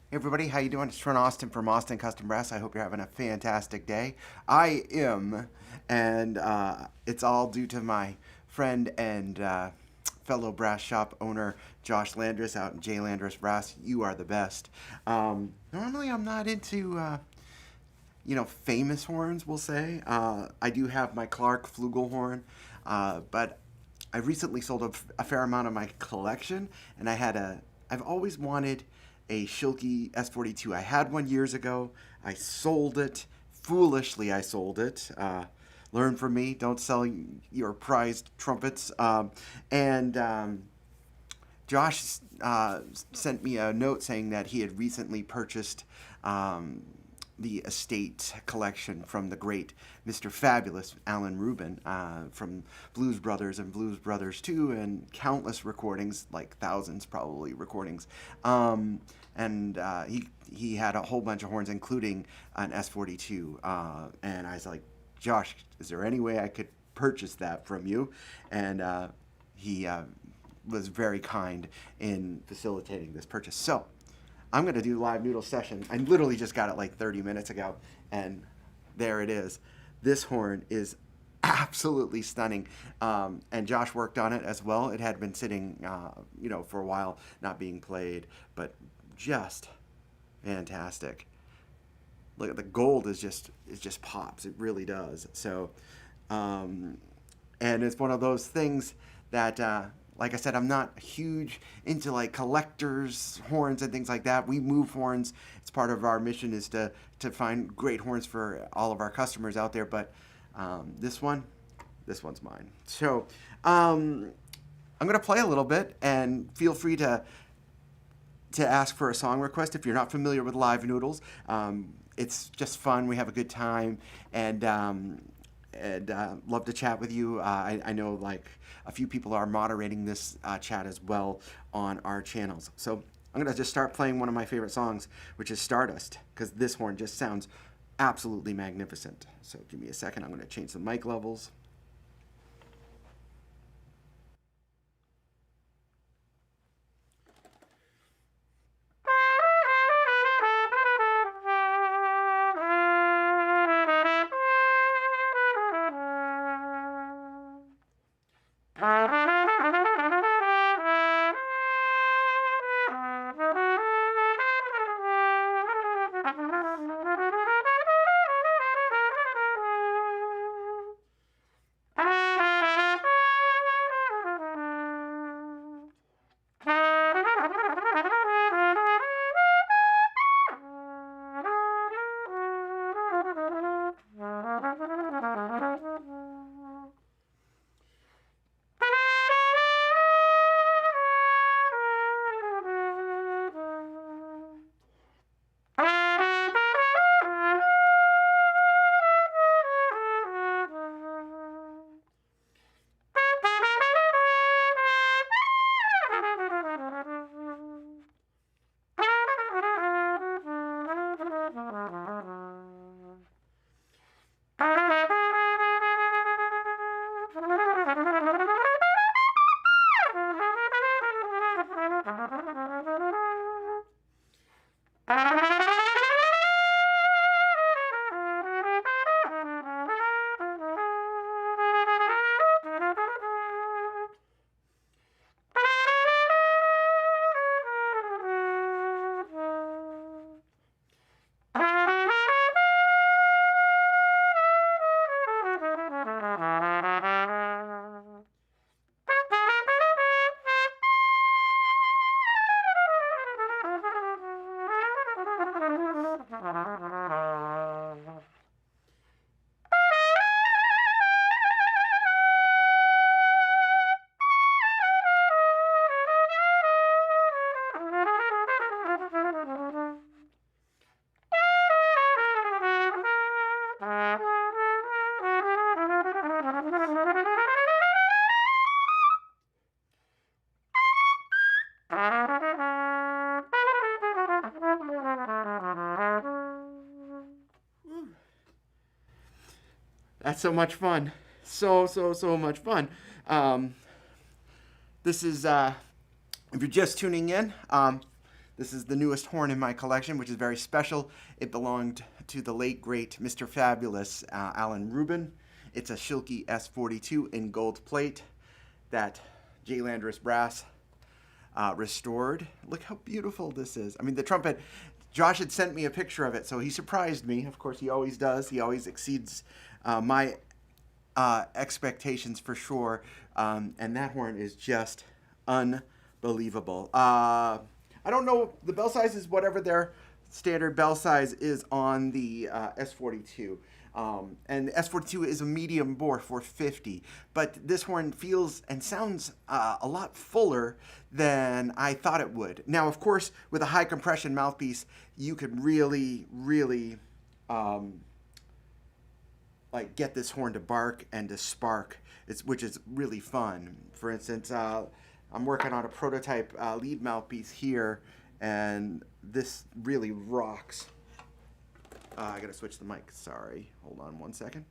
Hey everybody, how you doing? It's Trent Austin from Austin Custom Brass. I hope you're having a fantastic day. I am, and it's all due to my friend and fellow brass shop owner Josh Landress out in J Landress Brass. You are the best. Normally, I'm not into famous horns. We'll say I do have my Clark flugelhorn, but I recently sold a fair amount of my collection, and I've always wanted a Schilke S42. I had one years ago. I sold it. Foolishly, I sold it. Learn from me. Don't sell your prized trumpets. And Josh sent me a note saying that he had recently purchased the estate collection from the great Mr. Fabulous Alan Rubin from Blues Brothers and Blues Brothers 2 and countless recordings, like thousands probably recordings. And he had a whole bunch of horns, including an S42. And I was like, Josh, is there any way I could purchase that from you? And he was very kind in facilitating this purchase. So I'm going to do live noodle session. I literally just got it like 30 minutes ago, and there it is. This horn is absolutely stunning, and Josh worked on it as well. It had been sitting, for a while, not being played, but just fantastic. Look at the gold is just pops. It really does. So, and it's one of those things that, like I said, I'm not huge into like collectors horns and things like that. We move horns. It's part of our mission is to find great horns for all of our customers out there. But this one's mine. So I'm gonna play a little bit, and feel free to ask for a song request if you're not familiar with live noodles. It's just fun. We have a good time, and love to chat with you. I know like a few people are moderating this chat as well on our channels. So I'm gonna just start playing one of my favorite songs, which is Stardust, because this horn just sounds absolutely magnificent. So give me a second. I'm gonna change the mic levels. That's so much fun. So much fun. This is, if you're just tuning in, This is the newest horn in my collection, which is very special. It belonged to the late, great Mr. Fabulous Alan Rubin. It's a Schilke S42 in gold plate that J. Landress Brass restored. Look how beautiful this is. I mean, the trumpet, Josh had sent me a picture of it, so he surprised me. Of course, he always does. He always exceeds my expectations for sure. And that horn is just unbelievable. I don't know, the bell size is whatever their standard bell size is on the S42. And the S42 is a medium bore 450, but this horn feels and sounds a lot fuller than I thought it would. Now, of course, with a high compression mouthpiece, you could really, really like get this horn to bark and to spark, which is really fun. For instance, I'm working on a prototype lead mouthpiece here, and this really rocks. I gotta switch the mic, sorry. Hold on one second.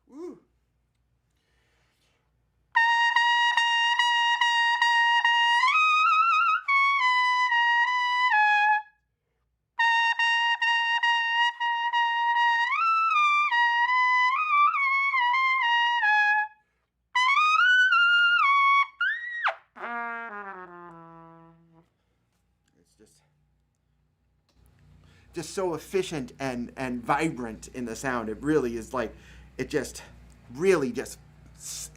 Woo. It's just so efficient and vibrant in the sound. It really is like, it just really just,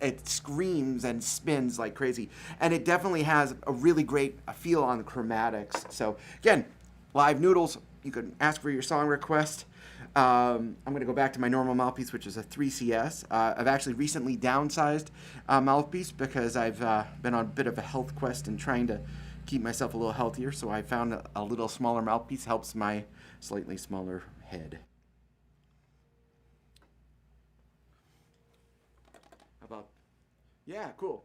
it screams and spins like crazy. And it definitely has a really great feel on the chromatics. So again, live noodles, you can ask for your song request. I'm going to go back to my normal mouthpiece, which is a 3CS. I've actually recently downsized mouthpiece because I've been on a bit of a health quest and trying to keep myself a little healthier. So I found a little smaller mouthpiece helps my slightly smaller head. How about, yeah, cool.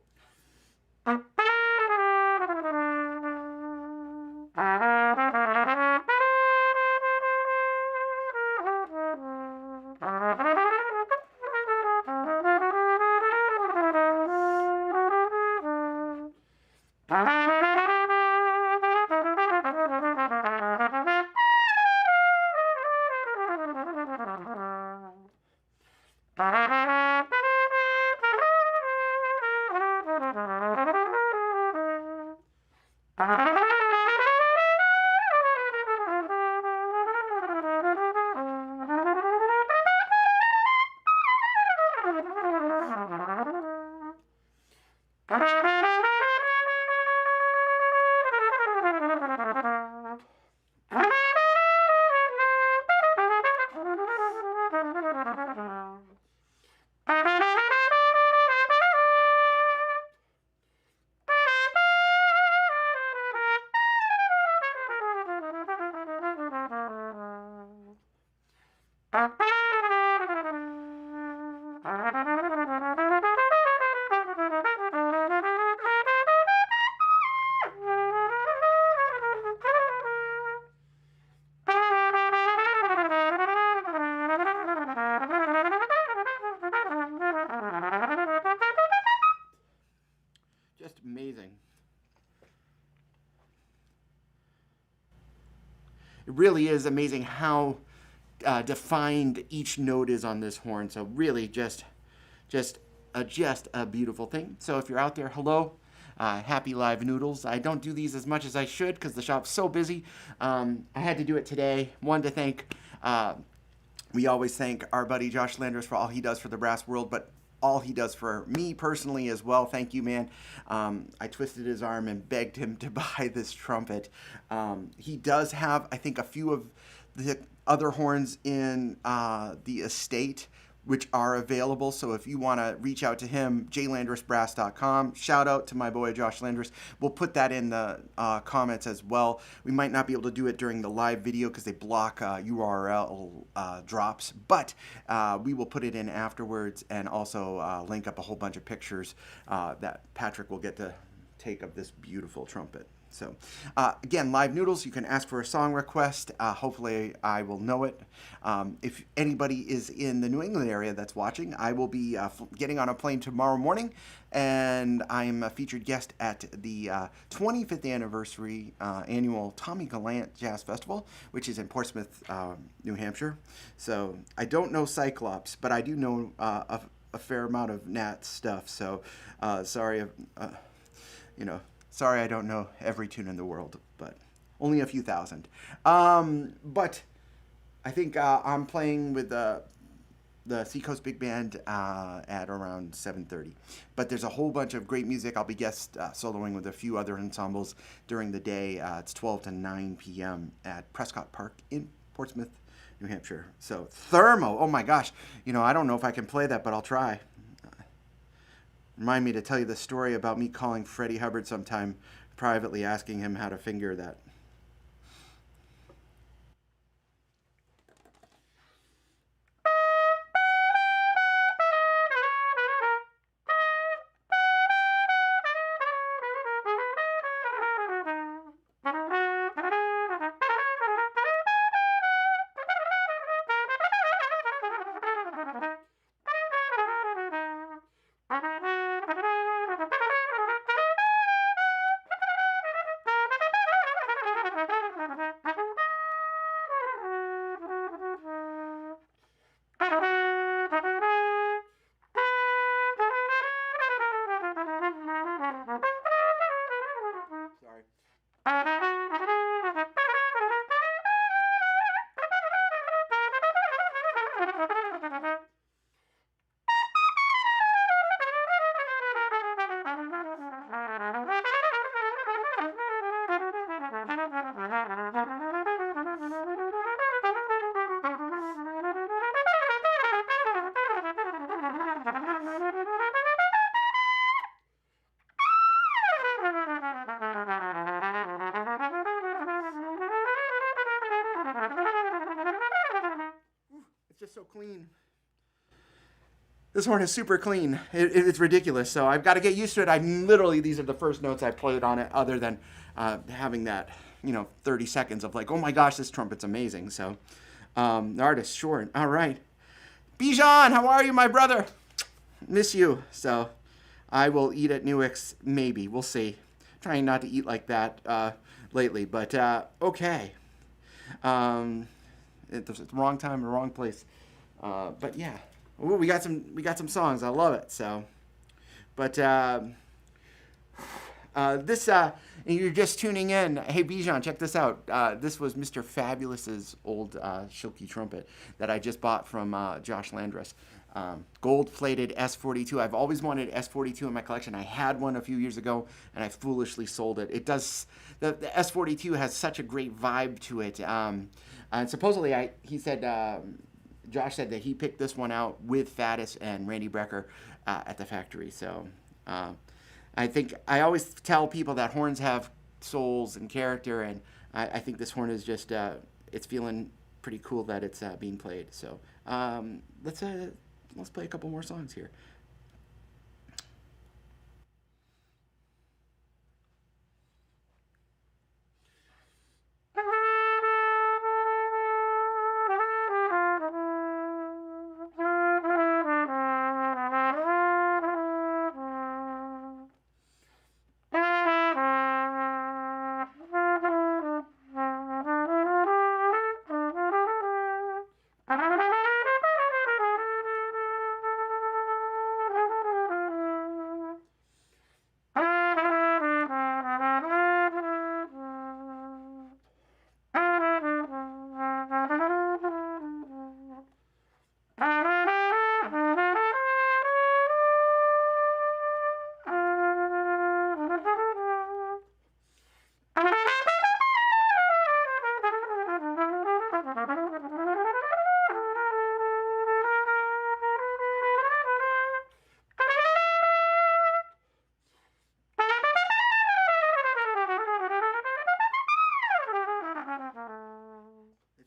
Just amazing. It really is amazing how defined each note is on this horn. So really just a beautiful thing. So if you're out there, hello. Happy live noodles. I don't do these as much as I should because the shop's so busy. I had to do it today. Wanted to thank, we always thank our buddy Josh Landress for all he does for the brass world, but all he does for me personally as well. Thank you, man. I twisted his arm and begged him to buy this trumpet. He does have, I think, a few of the other horns in the estate which are available. So if you want to reach out to him, jlandressbrass.com. Shout out to my boy Josh Landress. We'll put that in the comments as well. We might not be able to do it during the live video because they block URL drops, but we will put it in afterwards and also link up a whole bunch of pictures that Patrick will get to take of this beautiful trumpet. So, again, Live Noodles, you can ask for a song request. Hopefully, I will know it. If anybody is in the New England area that's watching, I will be getting on a plane tomorrow morning, and I'm a featured guest at the 25th anniversary annual Tommy Gallant Jazz Festival, which is in Portsmouth, New Hampshire. So, I don't know Cyclops, but I do know a fair amount of Nat stuff. So, sorry, you know. Sorry, I don't know every tune in the world, but only a few thousand. But I think I'm playing with the Seacoast Big Band at around 7:30. But there's a whole bunch of great music. I'll be guest soloing with a few other ensembles during the day. It's 12 to 9 p.m. at Prescott Park in Portsmouth, New Hampshire. So Thermo, oh my gosh. I don't know if I can play that, but I'll try. Remind me to tell you the story about me calling Freddie Hubbard sometime, privately asking him how to finger that. It's just so clean. This horn is super clean. It's ridiculous. So I've got to get used to it. These are the first notes I played on it, other than having that, 30 seconds of like, oh my gosh, this trumpet's amazing. So, the artist, sure. All right. Bijan, how are you, my brother? Miss you. So I will eat at Newick's, maybe. We'll see. Trying not to eat like that lately, but okay. It's the wrong time, the wrong place. But yeah. Ooh, we got some songs. I love it. So, but this you're just tuning in. Hey Bijan, check this out. This was Mr. Fabulous's old Shilky trumpet that I just bought from Josh Landress. Gold-plated S42. I've always wanted S42 in my collection. I had one a few years ago, and I foolishly sold it. It does. The S42 has such a great vibe to it. And supposedly, Josh said that he picked this one out with Faddis and Randy Brecker at the factory. So I think I always tell people that horns have souls and character, and I think this horn is just it's feeling pretty cool that it's being played. So let's play a couple more songs here.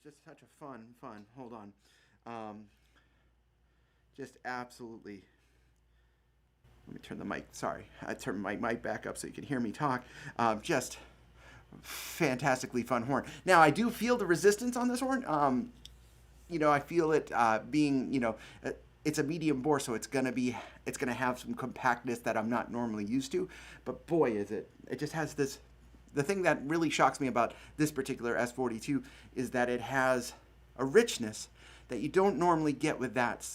Just such a fun. Hold on. Just absolutely. Let me turn the mic. Sorry, I turned my mic back up so you can hear me talk. Just fantastically fun horn. Now I do feel the resistance on this horn. I feel it being, it's a medium bore, so it's gonna have some compactness that I'm not normally used to. But boy, it just has this. The thing that really shocks me about this particular S42 is that it has a richness that you don't normally get with that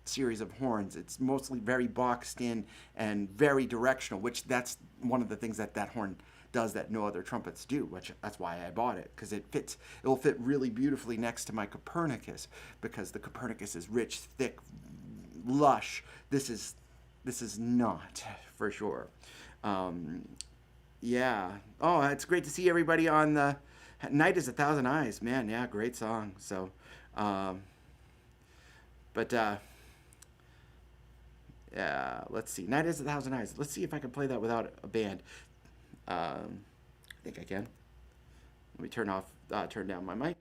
series of horns. It's mostly very boxed in and very directional, which that's one of the things that horn does that no other trumpets do, which that's why I bought it, because it will fit really beautifully next to my Copernicus, because the Copernicus is rich, thick, lush. This is not, for sure. Yeah. Oh, it's great to see everybody on the Night is a Thousand Eyes. Man, yeah, great song. So, but yeah, let's see. Night is a Thousand Eyes. Let's see if I can play that without a band. I think I can. Let me turn down my mic.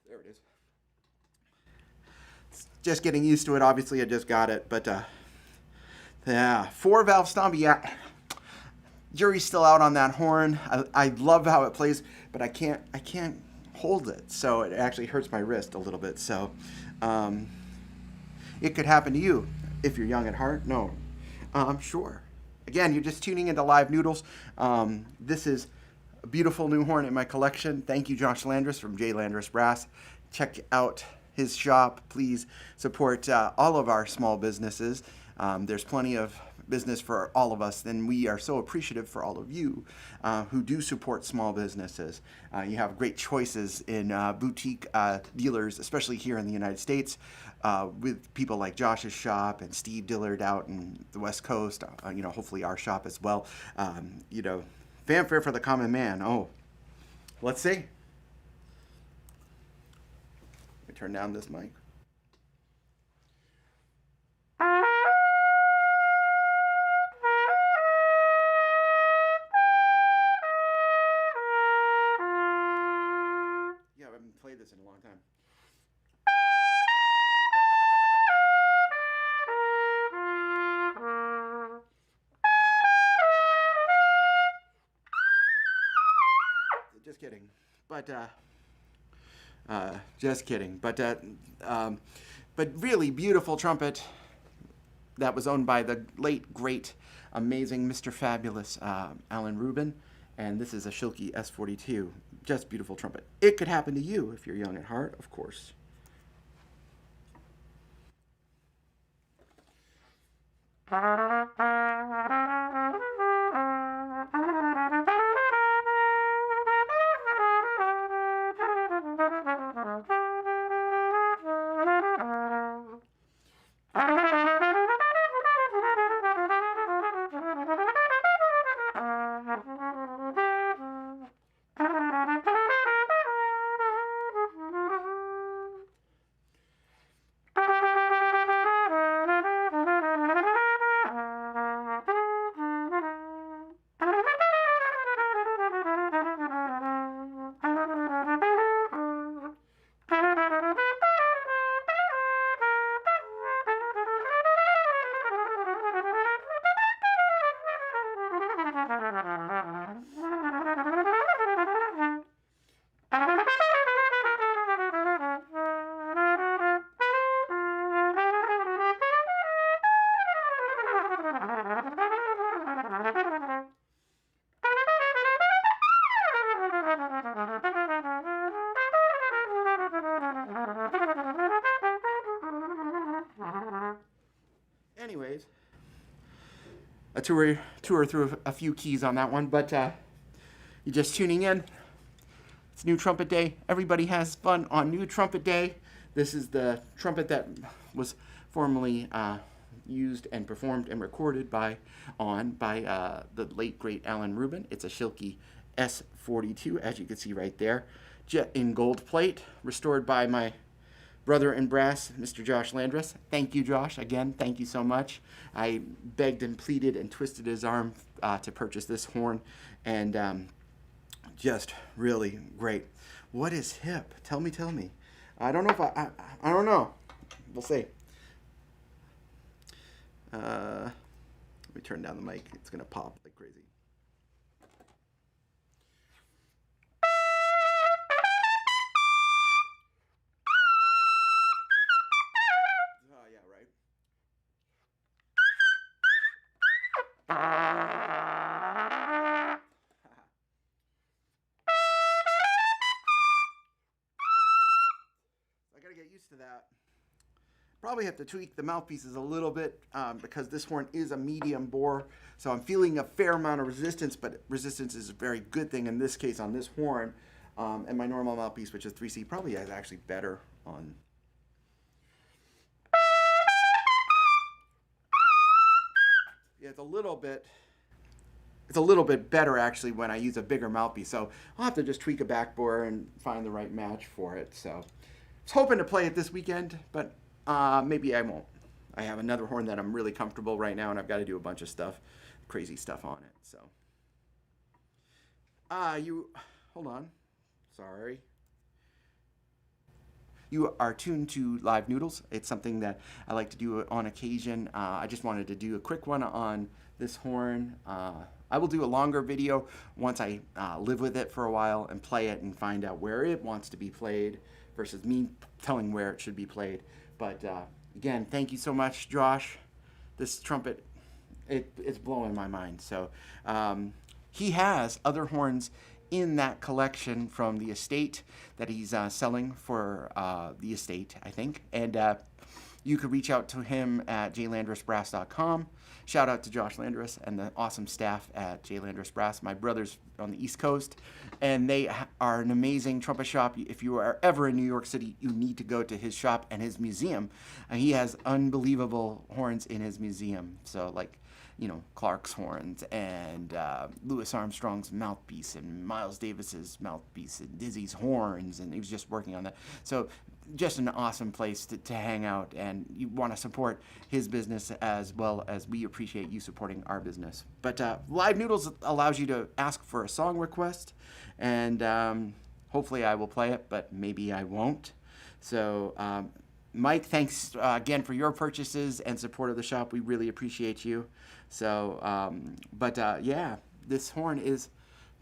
There it is. Just getting used to it. Obviously, I just got it, but yeah, 4-valve Stompy. Yeah, jury's still out on that horn. I love how it plays, but I can't hold it, so it actually hurts my wrist a little bit. So it could happen to you if you're young at heart. No, I'm sure. Again, you're just tuning into Live Noodles. This is a beautiful new horn in my collection. Thank you, Josh Landress from J. Landress Brass. Check out his shop. Please support all of our small businesses. There's plenty of business for all of us, and we are so appreciative for all of you who do support small businesses. You have great choices in boutique dealers, especially here in the United States, with people like Josh's shop and Steve Dillard out in the West Coast. Hopefully our shop as well. Fanfare for the common man. Oh, let's see. Let me turn down this mic. Yeah, I haven't played this in a long time. Just kidding. But just kidding. But really beautiful trumpet that was owned by the late, great, amazing Mr. Fabulous Alan Rubin. And this is a Schilke S42. Just beautiful trumpet. It could happen to you if you're young at heart, of course. a tour through a few keys on that one. But you're just tuning in. It's New Trumpet Day. Everybody has fun on New Trumpet Day. This is the trumpet that was formerly used and performed and recorded by the late great Alan Rubin. It's a Schilke S42, as you can see right there, jet in gold plate, restored by my brother in brass, Mr. Josh Landress. Thank you, Josh. Again, thank you so much. I begged and pleaded and twisted his arm to purchase this horn, and just really great. What is hip? Tell me. I don't know if I don't know. We'll see. Let me turn down the mic. It's gonna pop like crazy. Oh yeah, right. I gotta get used to that. Probably have to tweak the mouthpieces a little bit because this horn is a medium bore, so I'm feeling a fair amount of resistance, but resistance is a very good thing in this case on this horn. And my normal mouthpiece, which is 3C, probably is actually better on. Yeah, it's a little bit better actually when I use a bigger mouthpiece, so I'll have to just tweak a back bore and find the right match for it. So I was hoping to play it this weekend, but maybe I won't. I have another horn that I'm really comfortable right now, and I've got to do a bunch of stuff, crazy stuff on it. So, hold on. Sorry. You are tuned to Live Noodles. It's something that I like to do on occasion. I just wanted to do a quick one on this horn. I will do a longer video once I live with it for a while and play it and find out where it wants to be played versus me telling where it should be played. But again, thank you so much, Josh. This trumpet, it's blowing my mind. So he has other horns in that collection from the estate that he's selling for the estate, I think. And you could reach out to him at jlandressbrass.com. Shout out to Josh Landress and the awesome staff at J. Landress Brass, my brothers on the East Coast. And they are an amazing trumpet shop. If you are ever in New York City, you need to go to his shop and his museum. And he has unbelievable horns in his museum. So, like, you know, Clark's horns and Louis Armstrong's mouthpiece and Miles Davis's mouthpiece and Dizzy's horns, and he was just working on that. So just an awesome place to hang out, and you want to support his business as well as we appreciate you supporting our business. But Live Noodles allows you to ask for a song request, and hopefully I will play it, but maybe I won't. So Mike, thanks again for your purchases and support of the shop. We really appreciate you. So, yeah, this horn is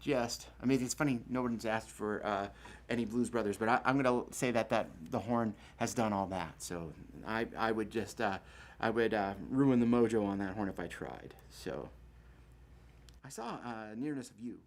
just, I mean, it's funny, no one's asked for any Blues Brothers, but I'm going to say that the horn has done all that. So I would just, ruin the mojo on that horn if I tried. So I saw Nearness of You.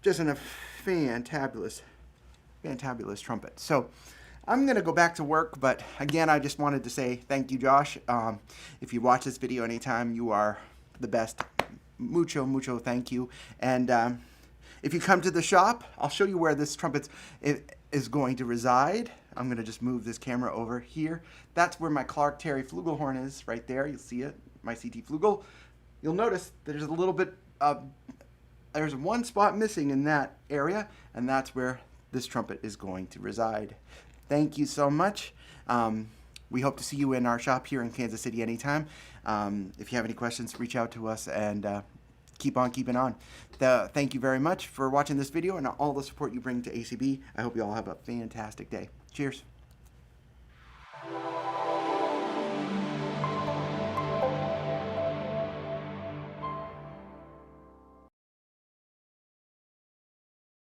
just a fantabulous trumpet. So I'm going to go back to work, but again, I just wanted to say thank you, Josh. If you watch this video anytime, you are the best. Mucho thank you. And if you come to the shop, I'll show you where this trumpet is going to reside. I'm going to just move this camera over here. That's where my Clark Terry flugelhorn is, right there. You'll see it, my CT flugel. You'll notice there's a little bit of, there's one spot missing in that area, and that's where this trumpet is going to reside. Thank you so much. We hope to see you in our shop here in Kansas City anytime. If you have any questions, reach out to us, and keep on keeping on. Thank you very much for watching this video and all the support you bring to ACB. I hope you all have a fantastic day. Cheers.